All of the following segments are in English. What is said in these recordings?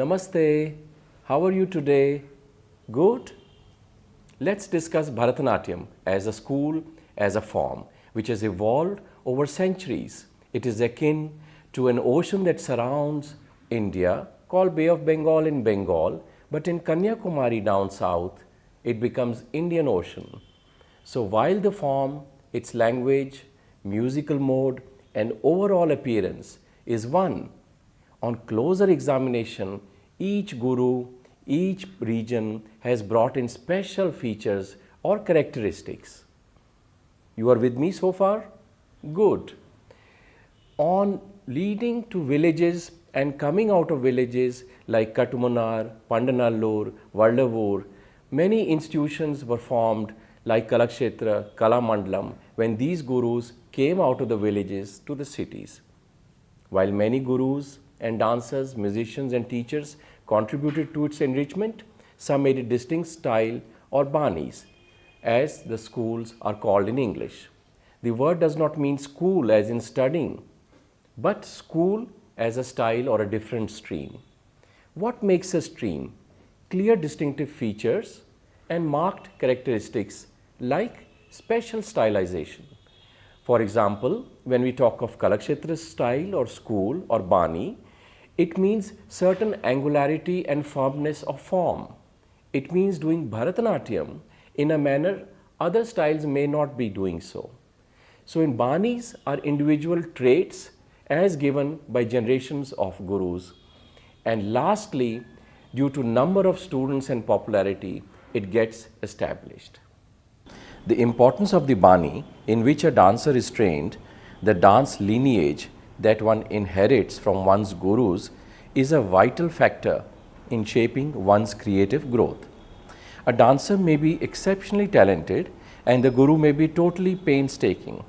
Namaste. How are you today? Good? Let's discuss Bharatanatyam as a school, as a form, which has evolved over centuries. It is akin to an ocean that surrounds India, called Bay of Bengal in Bengal, but in Kanyakumari down south, it becomes Indian Ocean. So while the form, its language, musical mode, and overall appearance is one, on closer examination, each guru, each region has brought in special features or characteristics. You are with me so far? Good. On leading to villages and coming out of villages like Katumunar, Pandanallur, Vallavur, many institutions were formed like Kalakshetra, Kalamandalam when these gurus came out of the villages to the cities. While many gurus and dancers, musicians and teachers contributed to its enrichment, some made a distinct style or Bani-s, as the schools are called in English. The word does not mean school as in studying, but school as a style or a different stream. What makes a stream? Clear distinctive features and marked characteristics like special stylization. For example, when we talk of Kalakshetra style or school or Bani, it means certain angularity and firmness of form. It means doing Bharatanatyam in a manner other styles may not be doing so. So in Banis are individual traits as given by generations of gurus. And lastly, due to number of students and popularity, it gets established. The importance of the Bani in which a dancer is trained, the dance lineage that one inherits from one's gurus is a vital factor in shaping one's creative growth. A dancer may be exceptionally talented and the guru may be totally painstaking.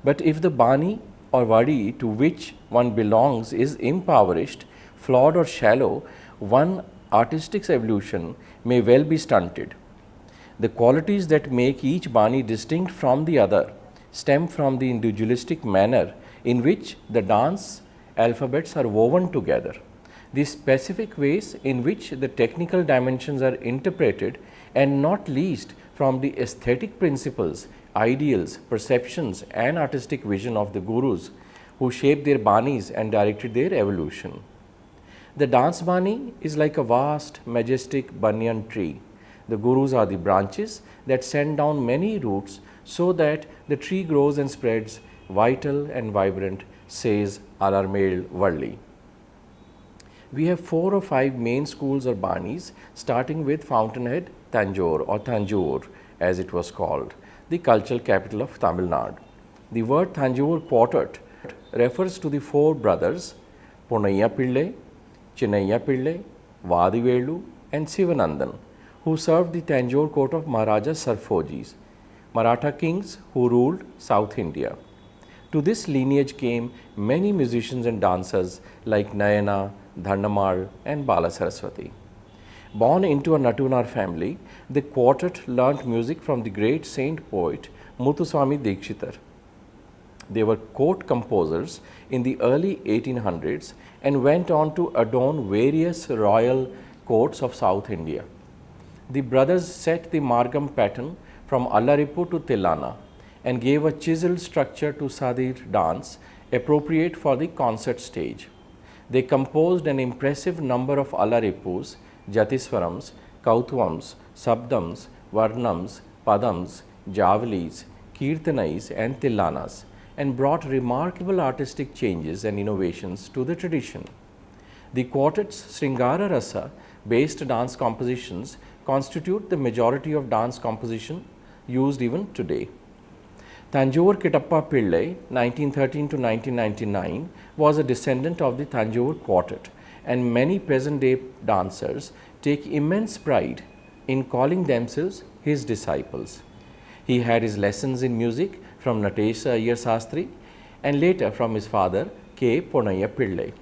But if the Bani or Vadi to which one belongs is impoverished, flawed or shallow, one artistic evolution may well be stunted. The qualities that make each Bani distinct from the other stem from the individualistic manner in which the dance alphabets are woven together, the specific ways in which the technical dimensions are interpreted, and not least from the aesthetic principles, ideals, perceptions and artistic vision of the gurus who shaped their Banis and directed their evolution. The dance Bani is like a vast, majestic banyan tree. The gurus are the branches that send down many roots so that the tree grows and spreads vital and vibrant, says Alarmail Valli. We have 4 or 5 main schools or Banis, starting with Fountainhead, Tanjore or Tanjore as it was called, the cultural capital of Tamil Nadu. The word Tanjore Quartet refers to the 4 brothers, Ponaiya Pillai, Chinnaiya Pillai, Vadivelu and Sivanandan, who served the Tanjore court of Maharaja Sarfojis, Maratha kings who ruled South India. To this lineage came many musicians and dancers like Nayana, Dhandamal and Bala Saraswati. Born into a Natuvnar family, the quartet learnt music from the great saint poet Muthuswami Dikshitar. They were court composers in the early 1800s and went on to adorn various royal courts of South India. The brothers set the Margam pattern from Allaripu to Tillana and gave a chiseled structure to Sadir dance appropriate for the concert stage. They composed an impressive number of Allaripus, Jatiswarams, Kautvams, Sabdams, Varnams, Padams, Javalis, Kirtanais and Tillanas and brought remarkable artistic changes and innovations to the tradition. The quartet's Sringara Rasa based dance compositions constitute the majority of dance composition used even today. Tanjore Kittappa Pillai, 1913 to 1999, was a descendant of the Tanjore quartet, and many present-day dancers take immense pride in calling themselves his disciples. He had his lessons in music from Natesha Iyer Sastri and later from his father K. Ponaiya Pillai.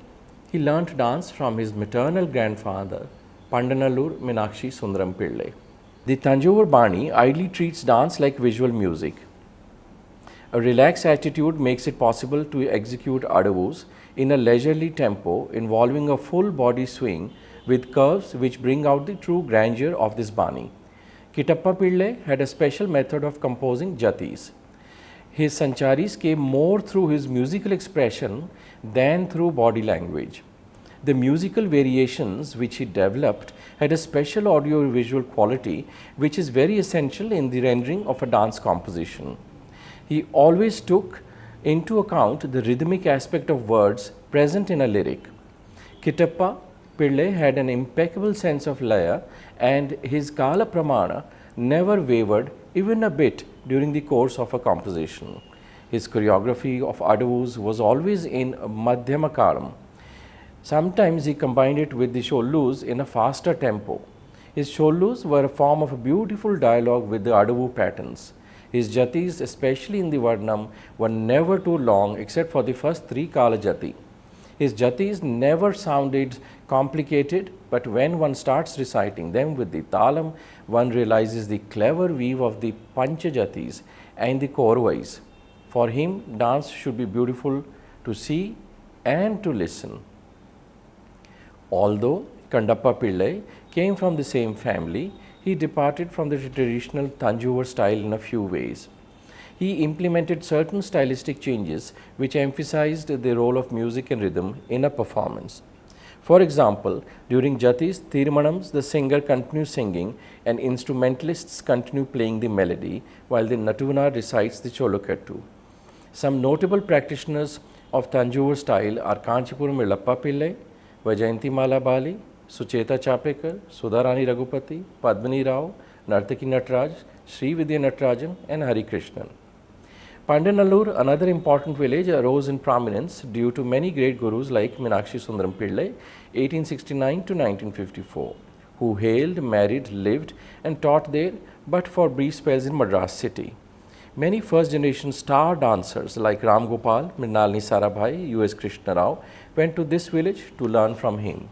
He learnt dance from his maternal grandfather Pandanallur Meenakshi Sundaram Pillai. The Tanjore Bani idly treats dance like visual music. A relaxed attitude makes it possible to execute adavus in a leisurely tempo involving a full body swing with curves which bring out the true grandeur of this Bani. Kittappa Pillai had a special method of composing jatis. His sancharis came more through his musical expression than through body language. The musical variations which he developed had a special audio-visual quality which is very essential in the rendering of a dance composition. He always took into account the rhythmic aspect of words present in a lyric. Kittappa Pillai had an impeccable sense of laya, and his Kala Pramana never wavered even a bit during the course of a composition. His choreography of adavus was always in Madhyama Kalam. Sometimes he combined it with the shollus in a faster tempo. His shollus were a form of a beautiful dialogue with the adavu patterns. His jatis, especially in the Varnam, were never too long except for the first three Kala jati. His jatis never sounded complicated, but when one starts reciting them with the talam, one realizes the clever weave of the pancha jatis and the korvais. For him, dance should be beautiful to see and to listen. Although Kandappa Pillai came from the same family, he departed from the traditional Tanjore style in a few ways. He implemented certain stylistic changes which emphasized the role of music and rhythm in a performance. For example, during Jatis, Thirumanams, the singer continues singing and instrumentalists continue playing the melody while the Natuvnar recites the Cholokattu. Some notable practitioners of Tanjore style are Kanchipuram Illappa Pillai, Vajayanti Mala Bali, Sucheta Chapekar, Sudharani Raghupati, Padmini Rao, Nartaki Nataraj, Sri Vidya-mitra and Hari Krishnan. Pandanallur, another important village, arose in prominence due to many great gurus like Meenakshi Sundaram Pillai, 1869 to 1954, who hailed, married, lived and taught there, but for brief spells in Madras city. Many first-generation star dancers like Ram Gopal, Mrinalini Sarabhai, U.S. Krishna Rao went to this village to learn from him.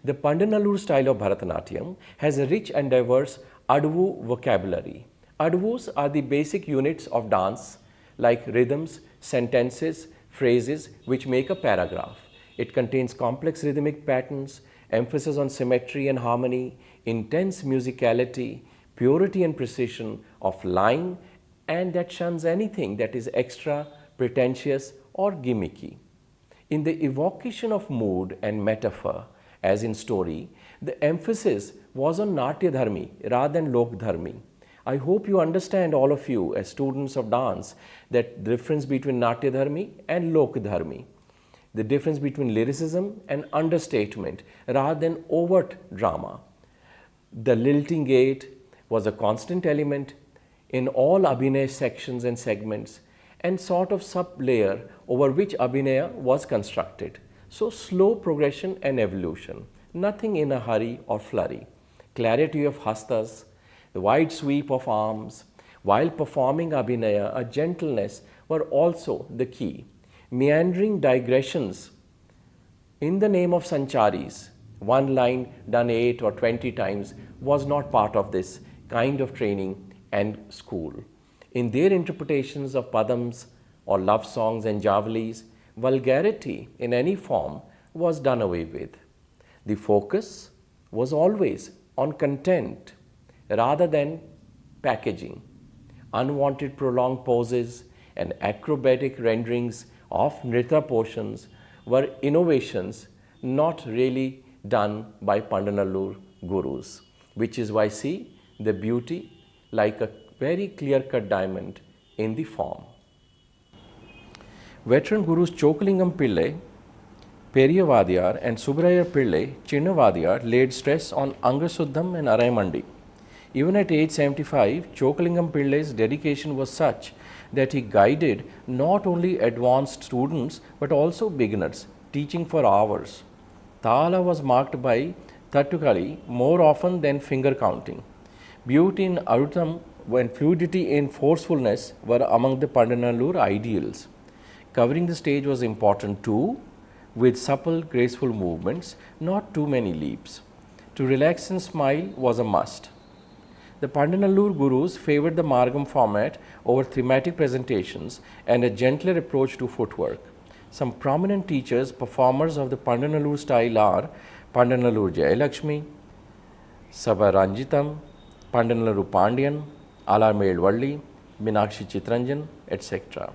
The Pandanallur style of Bharatanatyam has a rich and diverse Adavu vocabulary. Adavus are the basic units of dance like rhythms, sentences, phrases which make a paragraph. It contains complex rhythmic patterns, emphasis on symmetry and harmony, intense musicality, purity and precision of line, and that shuns anything that is extra, pretentious or gimmicky. In the evocation of mood and metaphor, as in story, the emphasis was on Natya Dharmi rather than Lok Dharmi. I hope you understand, all of you as students of dance, that the difference between Natya Dharmi and Lok Dharmi, the difference between lyricism and understatement rather than overt drama. The lilting gait was a constant element in all Abhinaya sections and segments, and sort of sub-layer over which Abhinaya was constructed. So slow progression and evolution, nothing in a hurry or flurry. Clarity of hastas, the wide sweep of arms, while performing Abhinaya, a gentleness were also the key. Meandering digressions in the name of Sancharis, one line done 8 or 20 times, was not part of this kind of training and school. In their interpretations of padams or love songs and javalis, vulgarity in any form was done away with. The focus was always on content rather than packaging. Unwanted prolonged poses and acrobatic renderings of Nritta portions were innovations not really done by Pandanallur gurus, which is why see the beauty like a very clear-cut diamond in the form. Veteran gurus Chokalingam Pillai, Periyavadiyar and Subrayar Pillai, Chinnavadiyar laid stress on Angasuddham and Araimandi. Even at age 75, Chokalingam Pillai's dedication was such that he guided not only advanced students but also beginners, teaching for hours. Tala was marked by Tattukali more often than finger counting. Beauty in Arutam and fluidity in forcefulness were among the Pandanallur ideals. Covering the stage was important too, with supple, graceful movements, not too many leaps. To relax and smile was a must. The Pandanallur gurus favored the Margam format over thematic presentations and a gentler approach to footwork. Some prominent teachers, performers of the Pandanallur style are Pandanallur Jayalakshmi, Sabaranjitam, Pandanallur Pandyan, Alarmel Valli, Meenakshi Chitranjan, etc.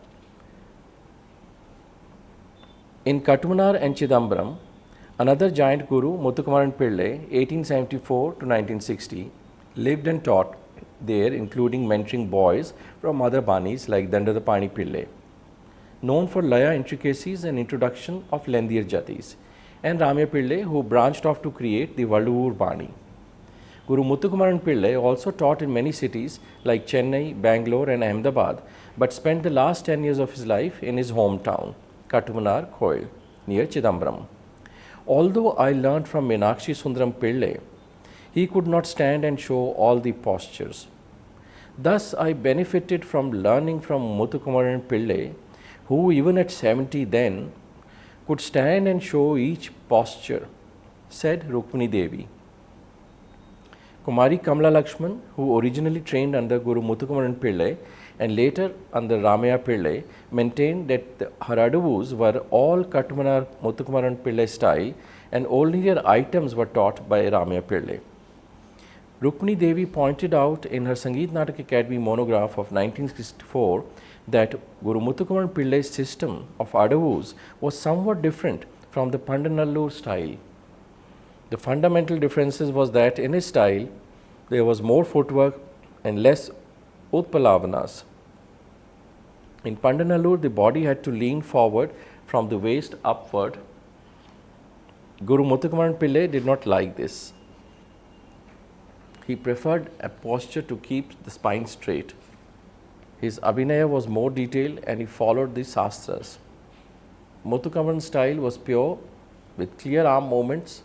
In Kattumanar and Chidambaram, another giant guru, Muthukumaran Pillai, 1874 to 1960, lived and taught there, including mentoring boys from other Bani-s like Dandathapani Pillai, known for Laya intricacies and introduction of lengthier jatis, and Ramya Pillai, who branched off to create the Valluvur Bani. Guru Muthukumaran Pillai also taught in many cities like Chennai, Bangalore and Ahmedabad, but spent the last 10 years of his life in his hometown, Kattumanar Koil, near Chidambaram. Although I learned from Meenakshi Sundaram Pillai, he could not stand and show all the postures. Thus, I benefited from learning from Muthukumaran Pillai, who even at 70 then could stand and show each posture, said Rukmini Devi. Kumari Kamla Lakshman, who originally trained under Guru Muthukumaran Pillai and later under Ramaya Pillai, maintained that her adavus were all Kattumanar Muthukumaran Pillai style and only their items were taught by Ramaya Pillai. Rukmini Devi pointed out in her Sangeet Natak Academy monograph of 1964 that Guru Muthukumaran Pillai's system of adavus was somewhat different from the Pandanallur style. The fundamental differences was that in his style there was more footwork and less utpalavanas. In Pandanallur, the body had to lean forward from the waist upward. Guru Muthukumaran Pillai did not like this. He preferred a posture to keep the spine straight. His abhinaya was more detailed and he followed the sastras. Muthukumaran's style was pure with clear arm movements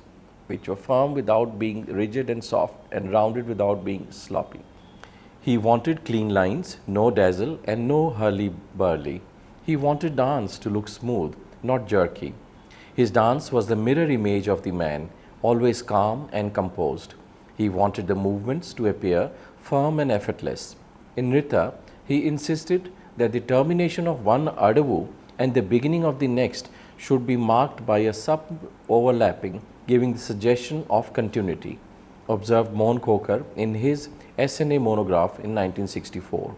which were firm without being rigid and soft and rounded without being sloppy. He wanted clean lines, no dazzle and no hurly-burly. He wanted dance to look smooth, not jerky. His dance was the mirror image of the man, always calm and composed. He wanted the movements to appear firm and effortless. In Nritta, he insisted that the termination of one adavu and the beginning of the next should be marked by a sub-overlapping, giving the suggestion of continuity, observed Mohan Kokar in his SNA monograph in 1964.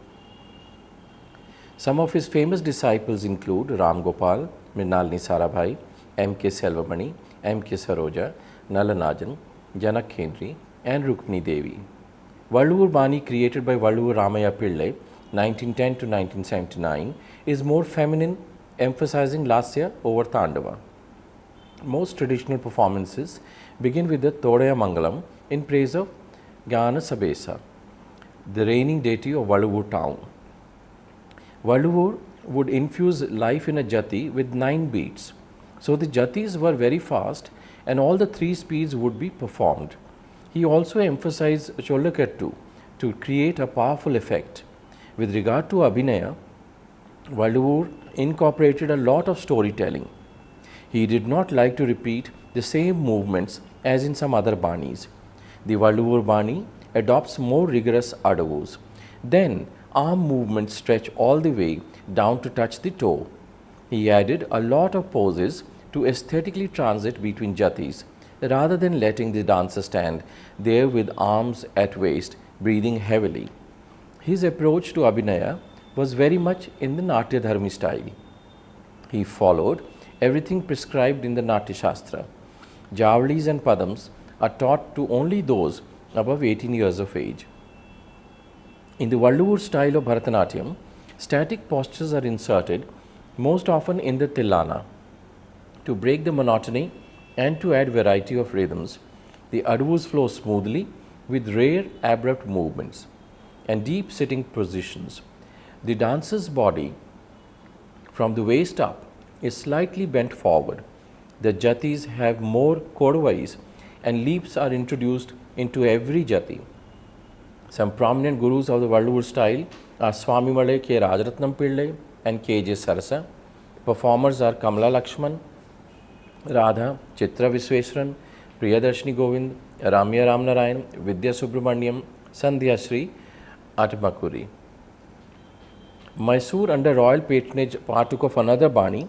Some of his famous disciples include Ram Gopal, Mrinalini Sarabhai, M.K. Selvamani, M.K. Saroja, Nalanajan, Janak Henry, and Rukmini Devi. Valluvur Bani, created by Valluvur Ramaya Pillai, 1910 to 1979, is more feminine, emphasizing Lasya over Tandava. Most traditional performances begin with the Todaya Mangalam in praise of Gyana Sabesa, the reigning deity of Valluvur town. Valluvur would infuse life in a jati with 9 beats. So the jatis were very fast and all the 3 speeds would be performed. He also emphasized Cholakattu to create a powerful effect. With regard to Abhinaya, Valluvur incorporated a lot of storytelling. He did not like to repeat the same movements as in some other Banis. The Valluvur Bani adopts more rigorous adavus. Then arm movements stretch all the way down to touch the toe. He added a lot of poses to aesthetically transit between jatis, rather than letting the dancer stand there with arms at waist, breathing heavily. His approach to Abhinaya was very much in the Natya Dharmi style. He followed everything prescribed in the Natya Shastra. Javalis and Padams are taught to only those above 18 years of age. In the Valluvur style of Bharatanatyam, static postures are inserted, most often in the Tillana. To break the monotony and to add variety of rhythms, the adavus flow smoothly with rare abrupt movements and deep sitting positions. The dancer's body from the waist up is slightly bent forward. The jatis have more kodavais and leaps are introduced into every jati. Some prominent gurus of the Valluvur style are Swami Malay K. Rajaratnam Pillai and K.J. Sarasa. Performers are Kamla Lakshman, Radha, Chitra Visweswaran, Priyadarshini Govind, Ramya Ramnarayan, Vidya Subramaniam, Sandhya Sri, Atmakuri. Mysore, under royal patronage, partook of another Bani,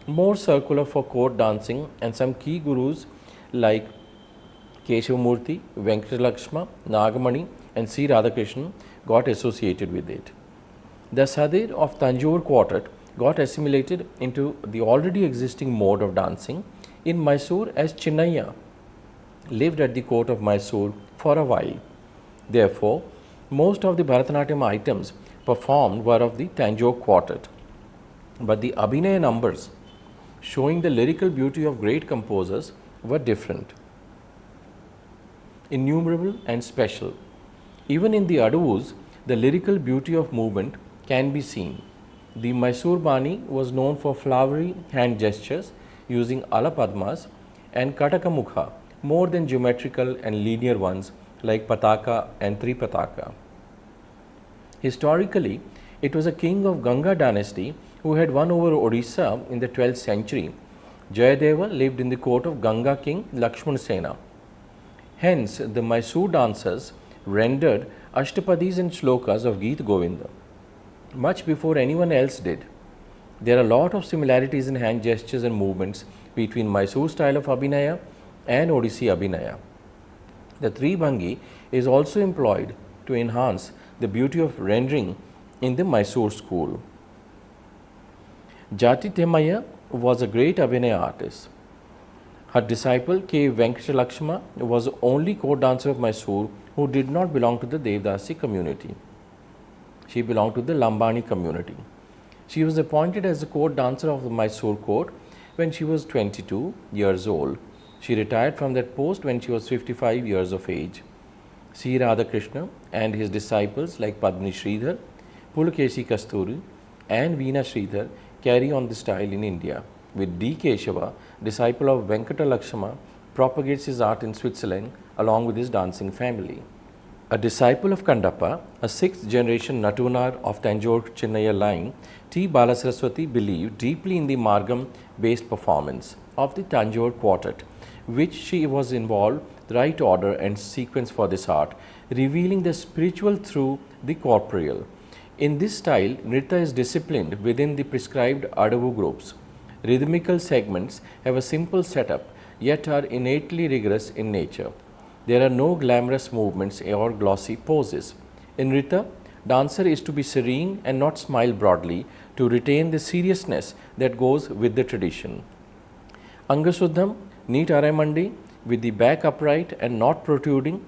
more circular for court dancing, and some key gurus like Keshavamurthy, Venkatalakshma, Nagamani and C. Radhakrishnan got associated with it. The Sadir of Tanjore quartet got assimilated into the already existing mode of dancing in Mysore as Chinnaya lived at the court of Mysore for a while. Therefore, most of the Bharatanatyam items performed were of the Tanjore quartet. But the Abhinaya numbers, showing the lyrical beauty of great composers, were different, innumerable and special. Even in the Adavus, the lyrical beauty of movement can be seen. The Mysore Bani was known for flowery hand gestures using alapadmas and katakamukha more than geometrical and linear ones like pataka and tripataka. Historically, it was a king of Ganga dynasty who had won over Odisha in the 12th century. Jayadeva lived in the court of Ganga king Lakshman Sena. Hence, the Mysore dancers rendered Ashtapadis and Shlokas of Geet Govinda much before anyone else did. There are a lot of similarities in hand gestures and movements between Mysore style of Abhinaya and Odissi Abhinaya. The Tribhangi is also employed to enhance the beauty of rendering in the Mysore school. Jati Temaya was a great Abhinaya artist. Her disciple K. Venkatalakshma was the only court dancer of Mysore who did not belong to the Devadasi community. She belonged to the Lambani community. She was appointed as the court dancer of the Mysore court when she was 22 years old. She retired from that post when she was 55 years of age. C. Radhakrishna and his disciples like Padmini Sridhar, Pulakesi Kasturi and Veena Sridhar carry on the style in India, with D. Keshava, disciple of Venkatalakshma, propagates his art in Switzerland along with his dancing family. A disciple of Kandappa, a sixth generation Natuvnar of Tanjore Chinnaya line, T. Balasaraswati believed deeply in the Margam based performance of the Tanjore quartet, which she was involved the right order and sequence for this art, revealing the spiritual through the corporeal. In this style, Nritta is disciplined within the prescribed Adavu groups. Rhythmical segments have a simple setup, yet are innately rigorous in nature. There are no glamorous movements or glossy poses. In Nritta, dancer is to be serene and not smile broadly to retain the seriousness that goes with the tradition. Angasuddham, neat Araimandi with the back upright and not protruding,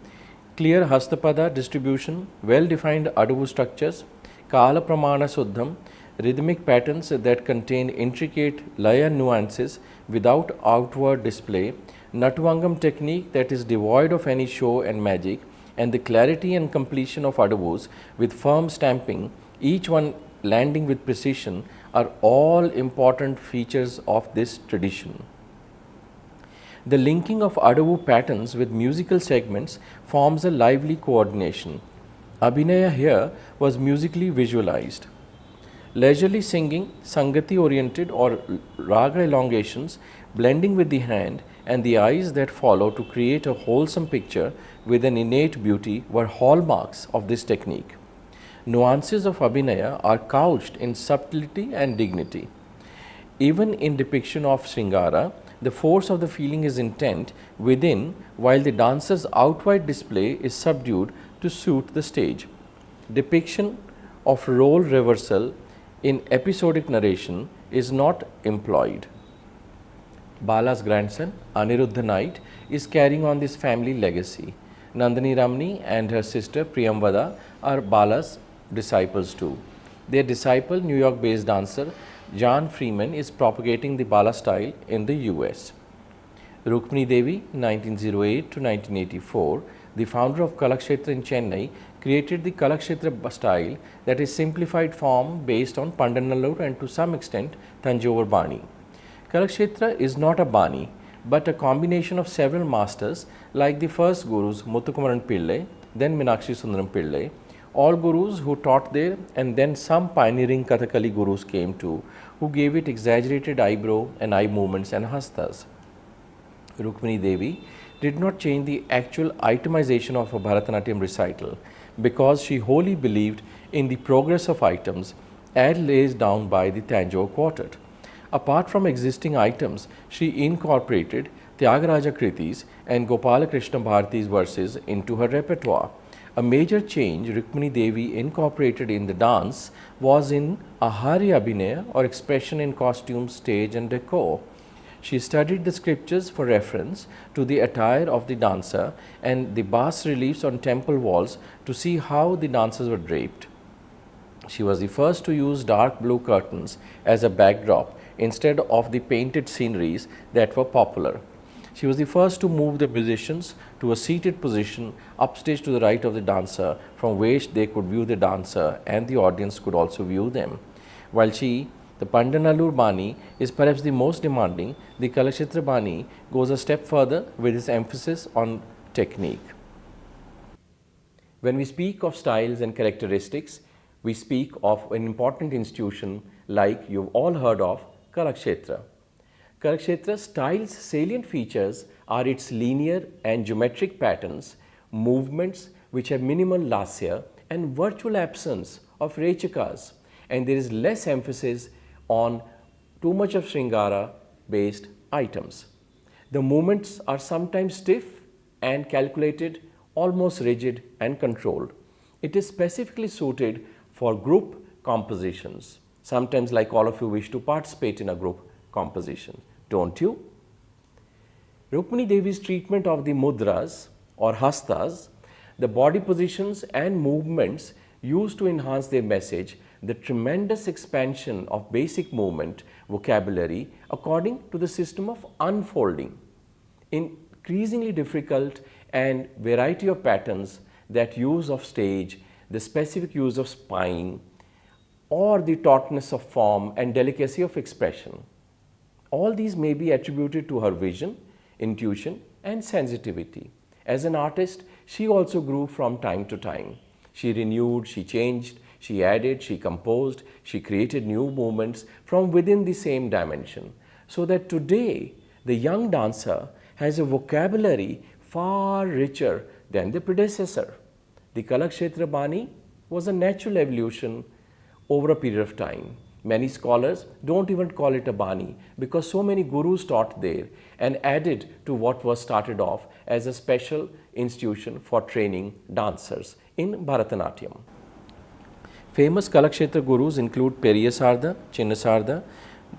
clear Hastapada distribution, well-defined Adavu structures, Kala Pramana Suddham, rhythmic patterns that contain intricate laya nuances without outward display, Natuvangam technique that is devoid of any show and magic, and the clarity and completion of Adavus with firm stamping, each one landing with precision, are all important features of this tradition. The linking of Adavu patterns with musical segments forms a lively coordination. Abhinaya here was musically visualized. Leisurely singing, Sangati oriented or raga elongations, blending with the hand and the eyes that follow to create a wholesome picture with an innate beauty were hallmarks of this technique. Nuances of Abhinaya are couched in subtlety and dignity. Even in depiction of Sringara, the force of the feeling is intent within, while the dancer's outward display is subdued to suit the stage. Depiction of role reversal in episodic narration is not employed. Bala's grandson, Aniruddha Knight, is carrying on this family legacy. Nandini Ramani and her sister Priyamvada are Bala's disciples too. Their disciple, New York-based dancer John Freeman, is propagating the Bala style in the US. Rukmini Devi, 1908 to 1984, the founder of Kalakshetra in Chennai, created the Kalakshetra style that is simplified form based on Pandanallur and to some extent Tanjore Bani. Kalakshetra is not a Bani but a combination of several masters like the first gurus Muthukumaran Pillai, then Meenakshi Sundaram Pillai, all gurus who taught there, and then some pioneering Kathakali gurus came too, who gave it exaggerated eyebrow and eye movements and hastas. Rukmini Devi did not change the actual itemization of a Bharatanatyam recital because she wholly believed in the progress of items as laid down by the Tanjore quartet. Apart from existing items, she incorporated Tyagaraja Kritis and Gopala Krishna Bharati's verses into her repertoire. A major change Rukmini Devi incorporated in the dance was in ahari abhinaya, or expression in costume, stage and decor. She studied the scriptures for reference to the attire of the dancer and the bas reliefs on temple walls to see how the dancers were draped. She was the first to use dark blue curtains as a backdrop instead of the painted sceneries that were popular. She was the first to move the musicians to a seated position upstage to the right of the dancer, from which they could view the dancer and the audience could also view them. While she, the Pandanallur Bani, is perhaps the most demanding, the Kalakshetra Bani goes a step further with its emphasis on technique. When we speak of styles and characteristics, we speak of an important institution like you've all heard of, Kalakshetra. Kalakshetra's style's salient features are its linear and geometric patterns, movements which have minimal lasya, and virtual absence of rechakas, and there is less emphasis on too much of Sringara based items. The movements are sometimes stiff and calculated, almost rigid and controlled. It is specifically suited for group compositions. Sometimes, like all of you wish to participate in a group composition, don't you? Rukmini Devi's treatment of the mudras or hastas, the body positions and movements used to enhance their message, the tremendous expansion of basic movement vocabulary according to the system of unfolding, increasingly difficult and variety of patterns, that use of stage, the specific use of spine, or the tautness of form and delicacy of expression. All these may be attributed to her vision, intuition and sensitivity. As an artist, she also grew from time to time. She renewed, she changed, she added, she composed, she created new movements from within the same dimension, so that today the young dancer has a vocabulary far richer than the predecessor. The Kalakshetra Bani was a natural evolution over a period of time. Many scholars don't even call it a Bani because so many gurus taught there and added to what was started off as a special institution for training dancers in Bharatanatyam. Famous Kalakshetra gurus include Periya Sarda, Chinna Sarda,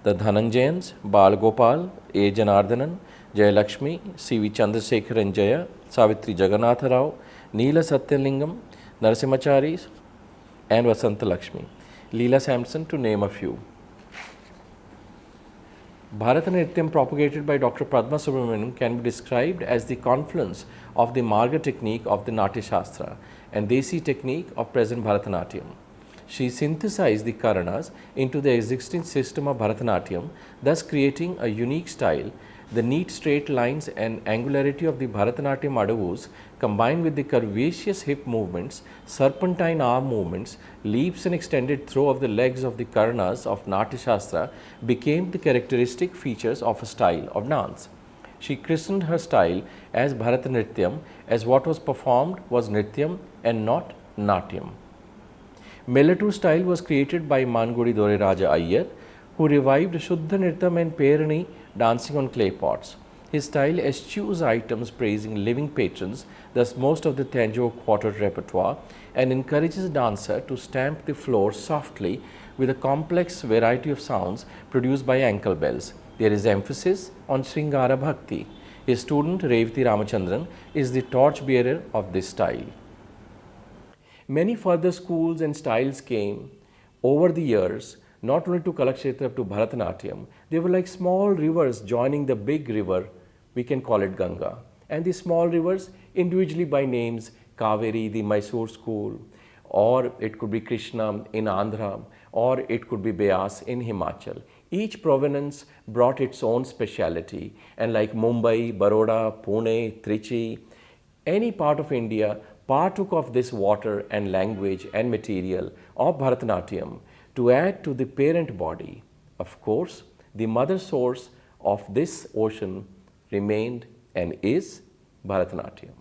the Dhananjayans, Bal Gopal, A. Janardhanan, Jayalakshmi, C.V. Chandrasekhar and Jaya, Savitri Jagannatha Rao, Neela Satyalingam, Narasimhacharis and Vasanta Lakshmi, Leela Sampson, to name a few. Bharatanatyam, propagated by Dr. Padma Subramanian, can be described as the confluence of the Marga technique of the Natya Shastra and Desi technique of present Bharatanatyam. She synthesized the Karanas into the existing system of Bharatanatyam, thus creating a unique style. The neat straight lines and angularity of the Bharatanatyam adavus, combined with the curvaceous hip movements, serpentine arm movements, leaps and extended throw of the legs of the Karanas of Natya Shastra, became the characteristic features of a style of dance. She christened her style as Bharatanatyam, as what was performed was Nrityam and not Natyam. Melatu style was created by Mangudi Dore Raja Iyer, who revived Shuddha Nritam and Perani dancing on clay pots. His style eschews items praising living patrons, thus most of the Tanjore quartet repertoire, and encourages dancer to stamp the floor softly with a complex variety of sounds produced by ankle bells. There is emphasis on Sringara Bhakti. His student Revati Ramachandran is the torchbearer of this style. Many further schools and styles came over the years, not only to Kalakshetra, to Bharatanatyam. They were like small rivers joining the big river, we can call it Ganga, and the small rivers individually by names, Kaveri, the Mysore School, or it could be Krishna in Andhra, or it could be Beas in Himachal. Each provenance brought its own speciality, and like Mumbai, Baroda, Pune, Trichy, any part of India partook of this water and language and material of Bharatanatyam to add to the parent body. Of course, the mother source of this ocean remained and is Bharatanatyam.